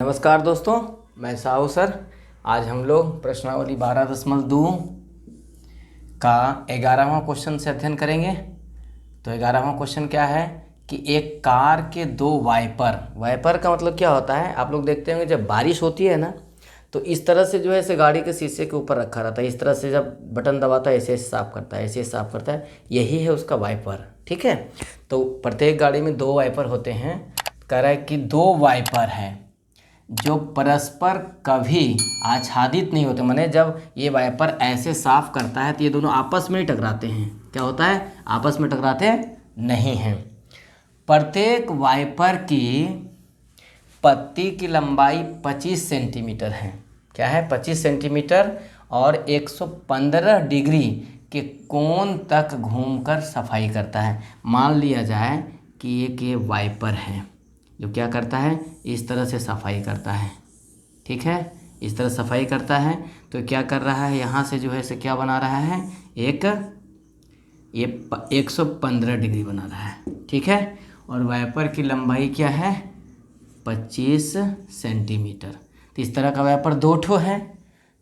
नमस्कार दोस्तों, मैं साहू सर। आज हम लोग प्रश्नावली 12.2 का 11वां क्वेश्चन से अध्ययन करेंगे। तो 11वां क्वेश्चन क्या है कि एक कार के दो वाइपर का मतलब क्या होता है, आप लोग देखते होंगे जब बारिश होती है ना, तो इस तरह से जो है इसे गाड़ी के शीशे के ऊपर रखा रहता है। इस तरह से जब बटन दबाता है ऐसे साफ करता है, ऐसे साफ करता है, यही है उसका वाइपर। ठीक है, तो प्रत्येक गाड़ी में दो वाइपर होते हैं। कह रहा है कि दो वाइपर हैं जो परस्पर कभी आच्छादित नहीं होते, माने जब ये वाइपर ऐसे साफ करता है तो ये दोनों आपस में ही टकराते हैं। क्या होता है? आपस में टकराते नहीं हैं। प्रत्येक वाइपर की पत्ती की लंबाई 25 सेंटीमीटर है। क्या है? 25 सेंटीमीटर और 115 डिग्री के कोण तक घूमकर सफाई करता है। मान लिया जाए कि एक ये वाइपर है जो क्या करता है, इस तरह से सफाई करता है। ठीक है, इस तरह सफाई करता है तो क्या कर रहा है, यहाँ से जो है से क्या बना रहा है, एक ये 115 डिग्री बना रहा है। ठीक है, और वाइपर की लंबाई क्या है, 25 सेंटीमीटर। तो इस तरह का वाइपर दो ठो है,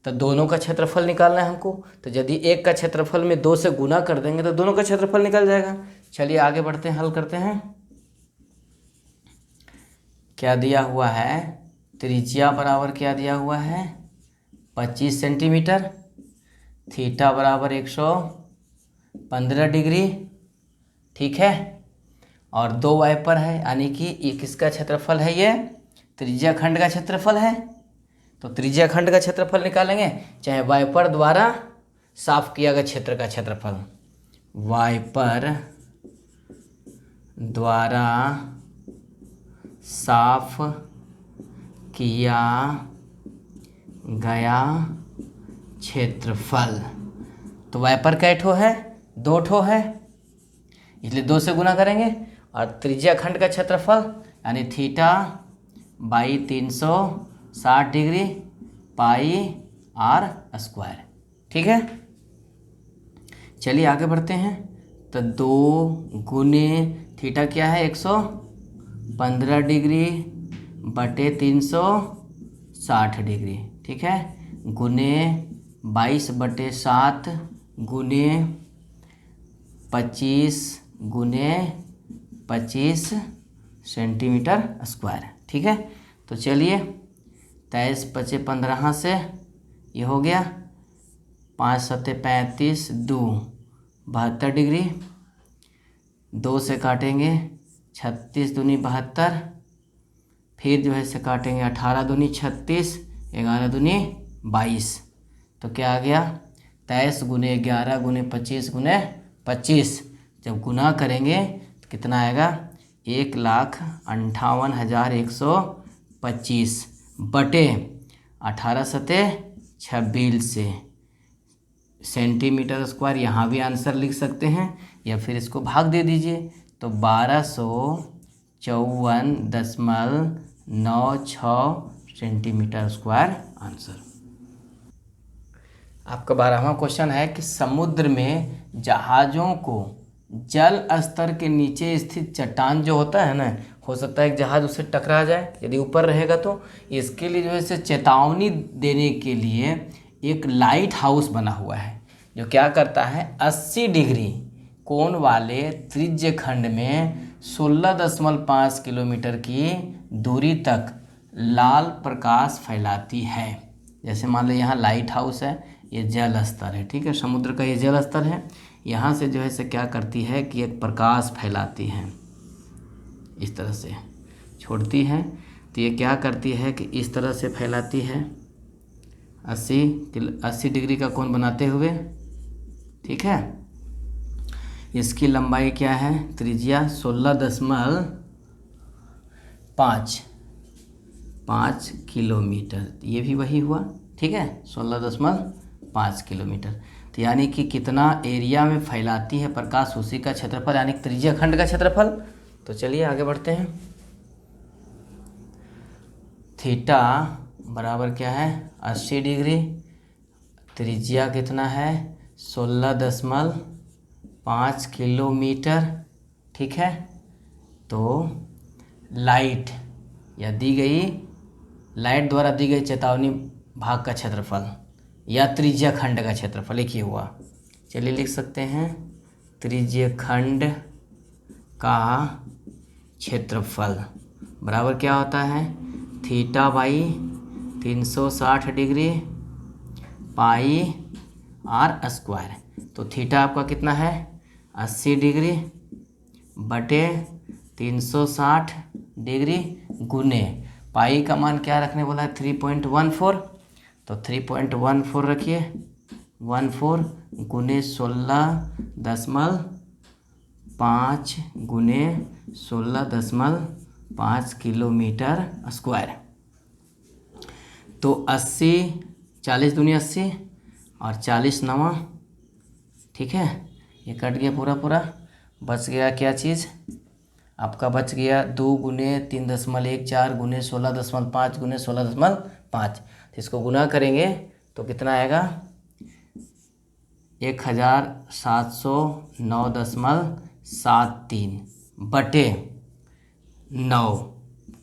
तो दोनों का क्षेत्रफल निकालना है हमको। तो यदि एक का क्षेत्रफल में 2 से गुना कर देंगे तो दोनों का क्षेत्रफल निकल जाएगा। चलिए आगे बढ़ते हैं, हल करते हैं। क्या दिया हुआ है, त्रिज्या बराबर क्या दिया हुआ है, 25 सेंटीमीटर, थीटा बराबर 115 डिग्री। ठीक है, और दो वाइपर है, यानी कि ये किसका क्षेत्रफल है, ये त्रिज्या खंड का क्षेत्रफल है। तो त्रिज्या खंड का क्षेत्रफल निकालेंगे, चाहे वाइपर द्वारा साफ किया गया क्षेत्र का क्षेत्रफल, वाइपर द्वारा साफ किया गया क्षेत्रफल। तो वाइपर कै ठो है, दो ठो है, इसलिए 2 से गुना करेंगे। और त्रिज्या खंड का क्षेत्रफल यानी theta by 360 degree pi r square. ठीक है, चलिए आगे बढ़ते हैं। तो 2 गुने थीटा क्या है, 115 डिग्री बटे 360 डिग्री। ठीक है, गुने 22/7 गुने 25 गुने 25 सेंटीमीटर स्क्वायर। ठीक है, तो चलिए 23 25 15 से ये हो गया, 5 7 35 2 72 डिग्री, 2 से काटेंगे 36 दूनी 72, फिर जो है से काटेंगे 18 दूनी 36, 11 दूनी 22। तो क्या आ गया, 23 गुने 11 गुने 25 गुने 25। जब गुना करेंगे तो कितना आएगा, 1,58,125 बटे 18 सते 26 से सेंटीमीटर स्क्वायर। यहाँ भी आंसर लिख सकते हैं या फिर इसको भाग दे दीजिए, तो 1254.96 सेंटीमीटर स्क्वायर आंसर। आपका 12वां क्वेश्चन है कि समुद्र में जहाज़ों को जल स्तर के नीचे स्थित चट्टान जो होता है ना, हो सकता है एक जहाज़ उससे टकरा जाए यदि ऊपर रहेगा, तो इसके लिए जो है से चेतावनी देने के लिए एक लाइट हाउस बना हुआ है जो क्या करता है, 80 डिग्री कोण वाले त्रिज्य खंड में 16.5 किलोमीटर की दूरी तक लाल प्रकाश फैलाती है। जैसे मान लो यहाँ लाइट हाउस है, ये जल स्तर है। ठीक है, समुद्र का ये जल स्तर है, यहाँ से जो है से क्या करती है कि एक प्रकाश फैलाती है, इस तरह से छोड़ती है। तो ये क्या करती है कि इस तरह से फैलाती है 80 डिग्री का कोण बनाते हुए। ठीक है, इसकी लंबाई क्या है, त्रिज्या 16.5 किलोमीटर, ये भी वही हुआ। ठीक है, 16.5 किलोमीटर। तो यानी कि कितना एरिया में फैलाती है प्रकाश, उसी का क्षेत्रफल यानी त्रिज्या खंड का क्षेत्रफल। तो चलिए आगे बढ़ते हैं। थीटा बराबर क्या है, 80 डिग्री, त्रिज्या कितना है, 16.5 किलोमीटर। ठीक है, तो लाइट या दी गई लाइट द्वारा दी गई चेतावनी भाग का क्षेत्रफल या त्रिज्या खंड का क्षेत्रफल एक ही हुआ। चलिए लिख सकते हैं त्रिज्य खंड का क्षेत्रफल बराबर क्या होता है theta by 360 degree pi r square. तो थीटा आपका कितना है 80 डिग्री बटे 360 डिग्री गुने पाई का मान क्या रखने बोला है 3.14। तो 3.14 रखिए 14 गुने 16.5 गुने 16.5 किलोमीटर स्क्वायर। तो 80 40 दूनी 80 और 40 नवा, ठीक है, ये कट गया पूरा पूरा। बच गया क्या चीज़ आपका बच गया 2 गुने 3.14 गुने 16.5 गुने 16.5। तो इसको गुना करेंगे तो कितना आएगा 1709.73 बटे 9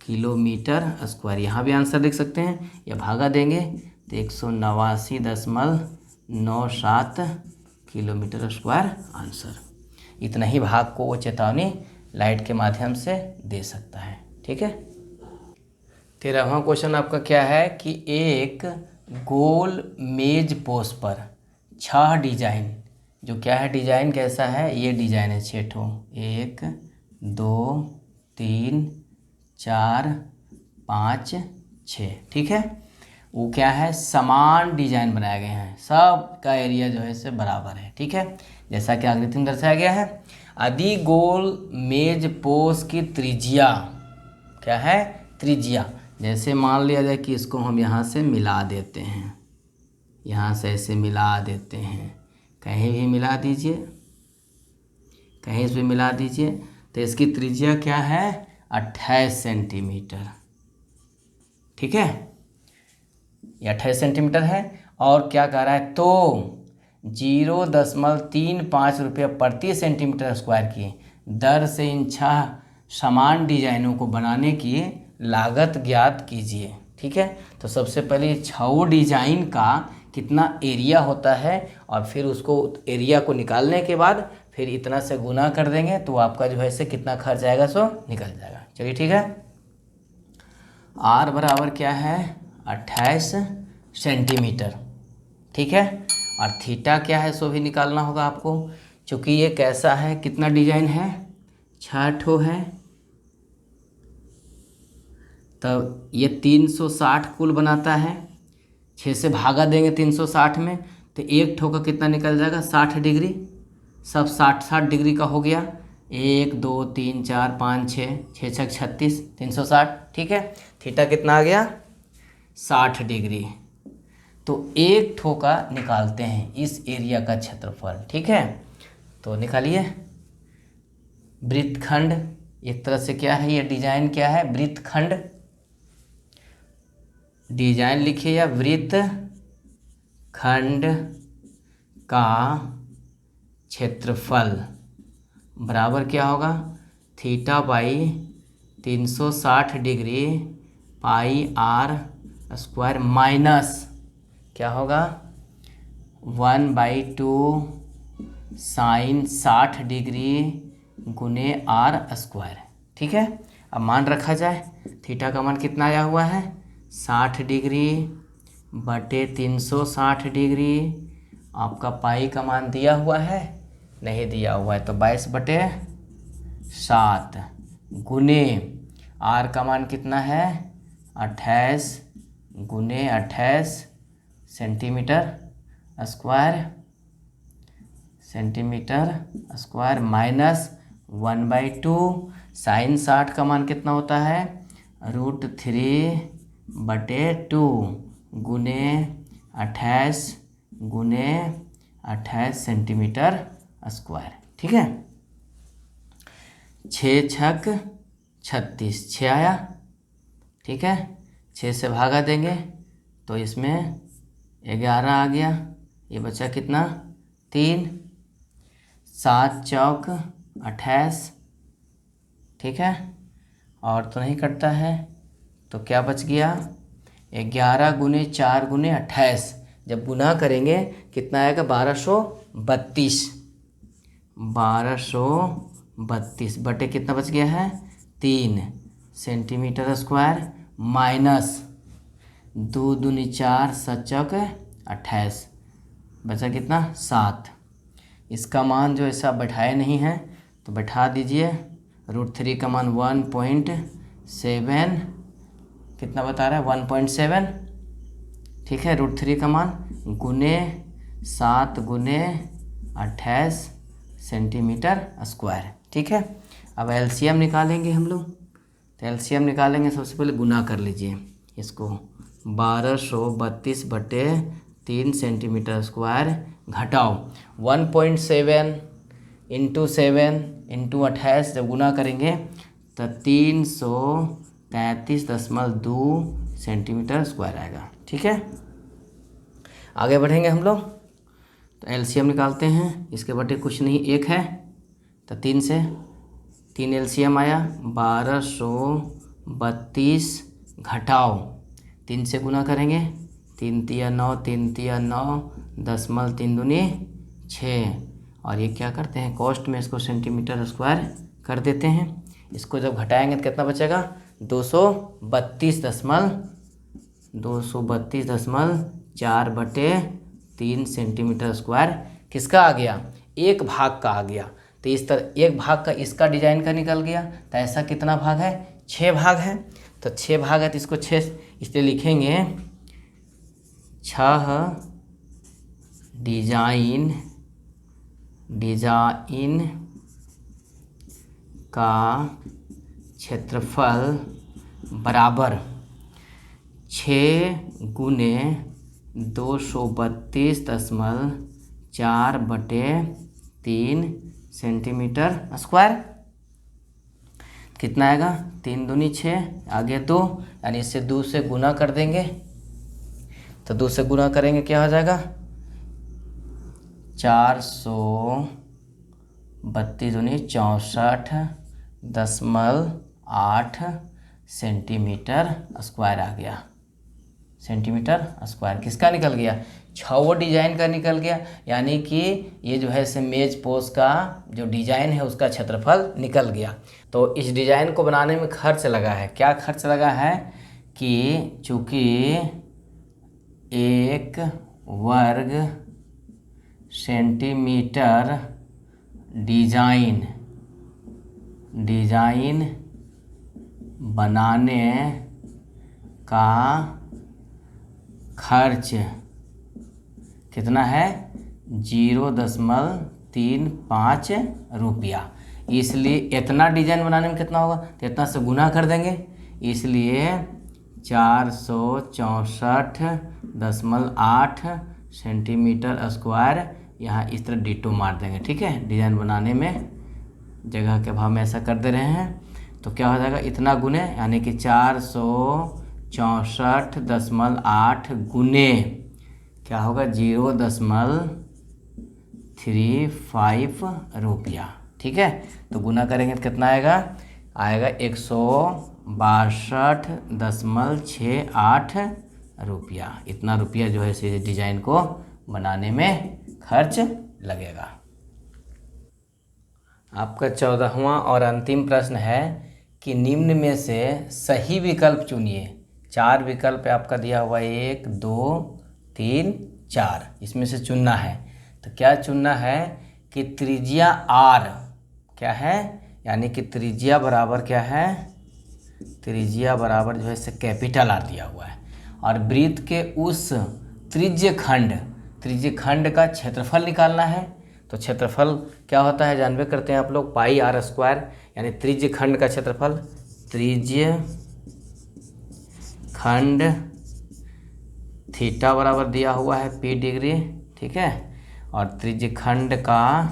किलोमीटर स्क्वायर। यहाँ भी आंसर देख सकते हैं या भागा देंगे तो 189.97 किलोमीटर स्क्वायर आंसर। इतना ही भाग को वो चेतावनी लाइट के माध्यम से दे सकता है। ठीक है। 13वां क्वेश्चन आपका क्या है कि एक गोल मेज पोस्ट पर 6 डिजाइन, जो क्या है डिजाइन कैसा है, ये डिजाइन है 6 ठो, 1 2 3 4 5 6, ठीक है। वो क्या है समान डिजाइन बनाए गए हैं, सब का एरिया जो है से बराबर है, ठीक है, जैसा कि आकृति में दर्शाया गया है। यदि गोल मेज पोस्ट की त्रिज्या क्या है त्रिज्या, जैसे मान लिया जाए कि इसको हम यहाँ से मिला देते हैं, यहाँ से ऐसे मिला देते हैं, कहीं भी मिला दीजिए, कहीं से भी मिला दीजिए, तो इसकी त्रिज्या क्या है 28 सेंटीमीटर, ठीक है, ये 28 सेंटीमीटर है। और क्या कह रहा है तो 0.35 रुपये प्रति सेंटीमीटर स्क्वायर की दर से इन 6 समान डिजाइनों को बनाने की लागत ज्ञात कीजिए, ठीक है। तो सबसे पहले 6 डिजाइन का कितना एरिया होता है और फिर उसको एरिया को निकालने के बाद फिर इतना से गुना कर देंगे तो आपका जो है से कितना खर्च आएगा सो निकल जाएगा। चलिए ठीक है। आर बराबर क्या है 28 सेंटीमीटर, ठीक है, और थीटा क्या है सो भी निकालना होगा आपको, क्योंकि ये कैसा है कितना डिजाइन है 6 ठो है, तब ये 360 कुल बनाता है, 6 से भागा देंगे 360 में तो एक ठो का कितना निकल जाएगा 60 डिग्री, सब 60 डिग्री का हो गया, 1 2 3 4 5 6 6 6 36 360, ठीक है। थीटा कितना आ गया 60 डिग्री। तो एक ठो का निकालते हैं इस एरिया का क्षेत्रफल, ठीक है, तो निकालिए। वृत्तखंड एक तरह से क्या है ये डिजाइन क्या है वृत्तखंड, डिजाइन लिखिए या वृत्तखंड का क्षेत्रफल बराबर क्या होगा theta by 360 degree pi r square minus क्या होगा 1/2 साइन 60 डिग्री गुने आर स्क्वायर, ठीक है। अब मान रखा जाए थीटा का मान कितना आया हुआ है 60 डिग्री बटे 360 डिग्री, आपका पाई का मान दिया हुआ है नहीं दिया हुआ है तो 22/7 गुने आर का मान कितना है 28 गुने 28 सेंटीमीटर स्क्वायर माइनस 1/2 साइन 60 का मान कितना होता है √3/2 गुने 28 सेंटीमीटर स्क्वायर, ठीक है। 6 छक 36 6 आया, ठीक है, 6 से भागा देंगे तो इसमें 11 आ गया, ये बचा कितना 3, 7 चौक 28, ठीक है, और तो नहीं कटता है तो क्या बच गया 11 गुने 4 गुने 28, जब गुना करेंगे कितना आएगा 1232। 1232 बटे कितना बच गया है 3 सेंटीमीटर स्क्वायर माइनस 2 दूनी 4 7 28, बचा कितना 7। इसका मान जो ऐसा बैठाए नहीं है तो बैठा दीजिए। √3 का मान 1.7 कितना बता रहा है 1.7, ठीक है। √3 का मान गुने 7 गुने 28 सेंटीमीटर स्क्वायर, ठीक है। अब एलसीएम निकालेंगे हम लोग। तो एलसीएम निकालेंगे, सबसे पहले गुना कर लीजिए इसको। 1232 बटे 3 सेंटीमीटर स्क्वायर घटाओ 1.7 इंटू 7 इंटू 28, जब गुना करेंगे तो 333.2 सेंटीमीटर स्क्वायर आएगा, ठीक है। आगे बढ़ेंगे हम लोग। तो एलसीएम निकालते हैं। इसके बटे कुछ नहीं 1 है, तो 3 से 3 एलसीएम आया 1232 घटाओ 3 से गुना करेंगे 3 तिया 9 3 तिया 9 दशमलव 3 दूनी 6, और ये क्या करते हैं कॉस्ट में इसको सेंटीमीटर स्क्वायर कर देते हैं। इसको जब घटाएंगे तो कितना बचेगा 232.4 बटे 3 सेंटीमीटर स्क्वायर किसका आ गया, एक भाग का आ गया। तो इस तरह एक भाग का इसका डिजाइन का निकल गया। तो ऐसा कितना भाग है 6 भाग है। तो 6 भाग है तो इसको 6 इसलिए लिखेंगे 6 डिजाइन का क्षेत्रफल बराबर 6 गुने 232.4 बटे 3 सेंटीमीटर स्क्वायर। कितना आएगा 3 दूनी 6 आगे 2, यानी इससे 2 से गुना कर देंगे। तो 2 से गुना करेंगे क्या हो जाएगा 432 दूनी 64.8 सेंटीमीटर स्क्वायर आ गया। सेंटीमीटर स्क्वायर किसका निकल गया 6 डिजाइन का निकल गया, यानी कि ये जो है मेज पोस्ट का जो डिजाइन है उसका क्षेत्रफल निकल गया। तो इस डिजाइन को बनाने में खर्च लगा है, क्या खर्च लगा है कि चूँकि 1 वर्ग सेंटीमीटर डिजाइन बनाने का खर्च कितना है 0.35 रुपया। इसलिए इतना डिजाइन बनाने में कितना होगा तो इतना से गुना कर देंगे, इसलिए 464.8 सेंटीमीटर स्क्वायर यहाँ इस तरह डिटो मार देंगे, ठीक है। डिजाइन बनाने में जगह के अभाव में ऐसा कर दे रहे हैं। तो क्या हो जाएगा इतना गुने, यानी कि 464.8 गुने क्या होगा 0.35 रुपया, ठीक है। तो गुना करेंगे तो कितना आएगा 162.68 रुपया। इतना रुपया जो है इस डिजाइन को बनाने में खर्च लगेगा। आपका 14वां और अंतिम प्रश्न है कि निम्न में से सही विकल्प चुनिए। 4 विकल्प आपका दिया हुआ है 1 2 3 4, इसमें से चुनना है। तो क्या चुनना है कि त्रिज्या r क्या है, यानी कि त्रिज्या बराबर क्या है, त्रिज्या बराबर जो है इसे कैपिटल R दिया हुआ है, और वृत्त के उस त्रिज्य खंड का क्षेत्रफल निकालना है। तो क्षेत्रफल क्या होता है जानबे करते हैं आप लोग, पाई r स्क्वायर, यानी त्रिज्य खंड का क्षेत्रफल, त्रिज्य खंड थीटा बराबर दिया हुआ है p डिग्री, ठीक है। और त्रिज्य खंड का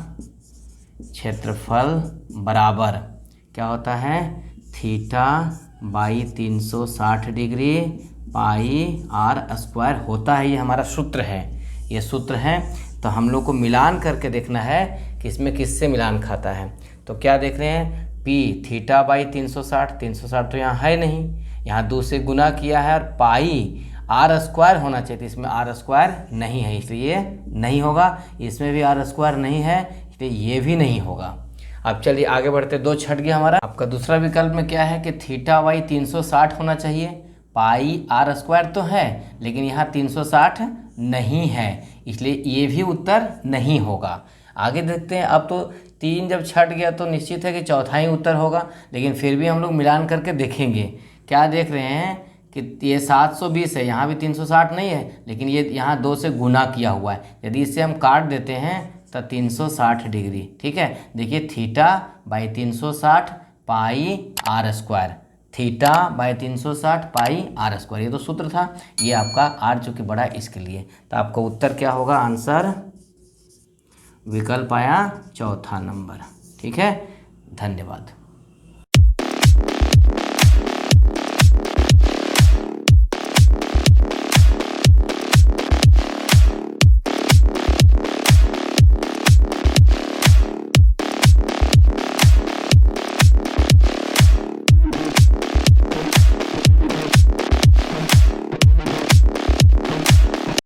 क्षेत्रफल बराबर क्या होता है theta by 360 degree pi r square होता है। ये हमारा सूत्र है, ये सूत्र है। तो हम लोग को मिलान करके देखना है कि इसमें किससे मिलान खाता है। तो क्या देख रहे हैं p थीटा बाई 360 तो यहाँ है नहीं, यहाँ 2 से गुना किया है, और पाई आर स्क्वायर होना चाहिए, तो इसमें आर स्क्वायर नहीं है इसलिए नहीं होगा, इसमें भी आर स्क्वायर नहीं है इसलिए ये भी नहीं होगा। अब चलिए आगे बढ़ते, 2 छट गया हमारा। आपका दूसरा विकल्प में क्या है कि थीटा वाई 360 होना चाहिए, पाई आर स्क्वायर तो है लेकिन यहाँ 360 नहीं है इसलिए ये भी उत्तर नहीं होगा। आगे देखते हैं, अब तो 3 जब छट गया तो निश्चित है कि चौथा ही उत्तर होगा, लेकिन फिर भी हम लोग मिलान करके देखेंगे। क्या देख रहे हैं कि ये 720 है, यहाँ भी 360 नहीं है लेकिन ये यहाँ 2 से गुना किया हुआ है, यदि इसे हम काट देते हैं तो 360 डिग्री। ठीक है, देखिए theta by 360 pi r square, theta by 360 pi r square, ये तो सूत्र था, ये आपका आर चूँकि बड़ा इसके लिए, तो आपका उत्तर क्या होगा, आंसर विकल्प आया चौथा नंबर। ठीक है, धन्यवाद।